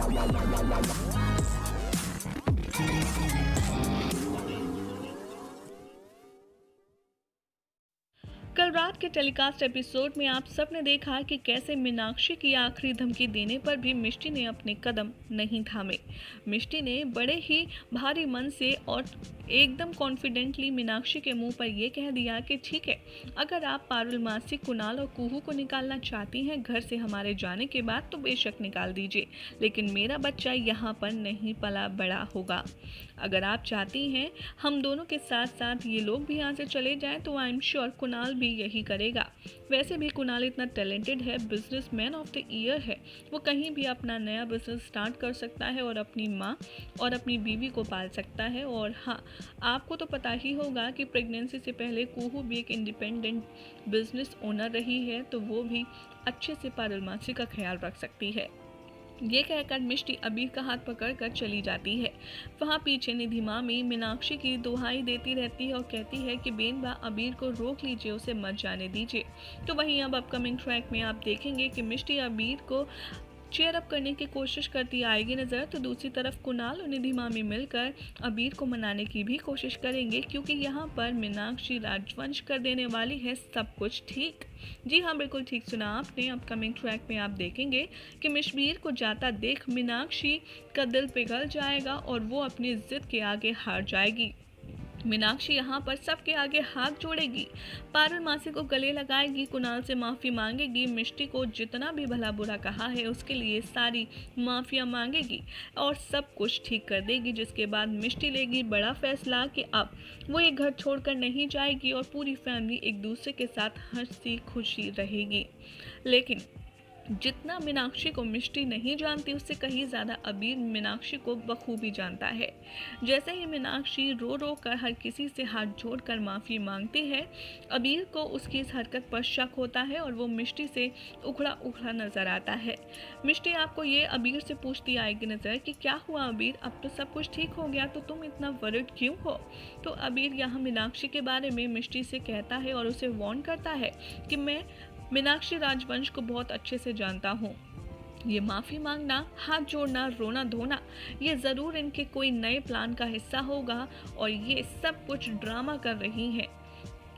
कल रात के टेलीकास्ट एपिसोड में आप सबने देखा कि कैसे मीनाक्षी की आखिरी धमकी देने पर भी मिष्टी ने अपने कदम नहीं थामे। मिष्टी ने बड़े ही भारी मन से और एकदम कॉन्फिडेंटली मीनाक्षी के मुंह पर यह कह दिया कि ठीक है, अगर आप पारुल मासी, कुणाल और कुहू को निकालना चाहती हैं घर से हमारे जाने के बाद तो बेशक निकाल दीजिए, लेकिन मेरा बच्चा यहाँ पर नहीं पला बड़ा होगा। अगर आप चाहती हैं हम दोनों के साथ साथ ये लोग भी यहाँ से चले जाएं तो आई एम श्योर कुणाल भी यही करेगा। वैसे भी कुणाल इतना टैलेंटेड है, बिजनेसमैन ऑफ द ईयर है, वो कहीं भी अपना नया बिजनेस स्टार्ट कर सकता है और अपनी माँ और अपनी बीवी को पाल सकता है। और हाँ, आपको तो पता ही होगा कि प्रेगनेंसी से पहले कुहू भी एक इंडिपेंडेंट बिजनेस ओनर रही है, तो वो भी अच्छे से पारुल मासी का ख्याल रख सकती है। ये कहकर मिष्टी अबीर का हाथ पकड़कर चली जाती है। वहाँ पीछे निधि मामी मीनाक्षी की दुहाई देती रहती है और कहती है कि बेनबा अबीर को रोक लीजिए, उसे मत जाने दीजिए। तो वहीं अब अपकमिंग ट्रैक में आप देखेंगे कि मिष्टी अबीर को चेयर अप करने की कोशिश करती आएगी नज़र, तो दूसरी तरफ कुणाल और निधि मामी मिलकर अबीर को मनाने की भी कोशिश करेंगे, क्योंकि यहाँ पर मीनाक्षी राजवंश कर देने वाली है सब कुछ ठीक। जी हाँ, बिल्कुल ठीक सुना आपने। अपकमिंग ट्रैक में आप देखेंगे कि मिशबीर को जाता देख मीनाक्षी का दिल पिघल जाएगा और वो अपनी जिद के आगे हार जाएगी। मीनाक्षी यहाँ पर सबके आगे हाथ जोड़ेगी, पारुल मासी को गले लगाएगी, कुणाल से माफ़ी मांगेगी, मिष्टी को जितना भी भला बुरा कहा है उसके लिए सारी माफ़िया मांगेगी और सब कुछ ठीक कर देगी। जिसके बाद मिष्टी लेगी बड़ा फैसला कि अब वो ये घर छोड़कर नहीं जाएगी और पूरी फैमिली एक दूसरे के साथ हंसी खुशी रहेगी। लेकिन जितना मीनाक्षी को मिष्टी नहीं जानती, उससे कहीं ज़्यादा अबीर मीनाक्षी को बखूबी जानता है। जैसे ही मीनाक्षी रो रो कर हर किसी से हाथ जोड़कर माफ़ी मांगती है, अबीर को उसकी इस हरकत पर शक होता है और वो मिष्टी से उखड़ा उखड़ा नज़र आता है। मिष्टी आपको ये अबीर से पूछती आएगी नज़र कि क्या हुआ अबीर, अब तो सब कुछ ठीक हो गया, तो तुम इतना वरिड क्यों हो। तो अबीर यहाँ मीनाक्षी के बारे में मिष्टी से कहता है और उसे वार्न करता है कि मैं मीनाक्षी राजवंश को बहुत अच्छे से जानता हूँ। ये माफ़ी मांगना, हाथ जोड़ना, रोना धोना, ये ज़रूर इनके कोई नए प्लान का हिस्सा होगा और ये सब कुछ ड्रामा कर रही हैं।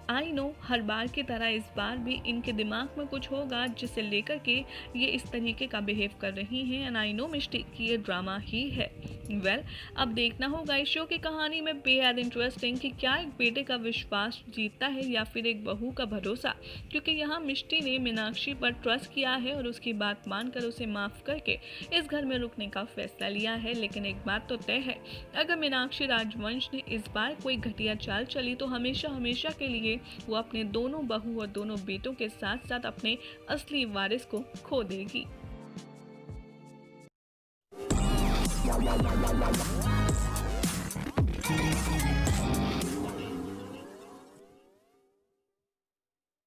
आई नो, हर बार की तरह इस बार भी इनके दिमाग में कुछ होगा जिसे लेकर के ये इस तरीके का बिहेव कर रही हैं। एंड आई नो मिस्टी कि ये ड्रामा ही है। वेल, अब देखना होगा इस शो की कहानी में बेहद इंटरेस्टिंग कि क्या एक बेटे का विश्वास जीतता है या फिर एक बहू का भरोसा, क्योंकि यहाँ मिष्टी ने मीनाक्षी पर ट्रस्ट किया है और उसकी बात मानकर उसे माफ़ करके इस घर में रुकने का फैसला लिया है। लेकिन एक बात तो तय है, अगर मीनाक्षी राजवंश ने इस बार कोई घटिया चाल चली तो हमेशा हमेशा के लिए वो अपने दोनों बहू और दोनों बेटों के साथ साथ अपने असली वारिस को खो देगी।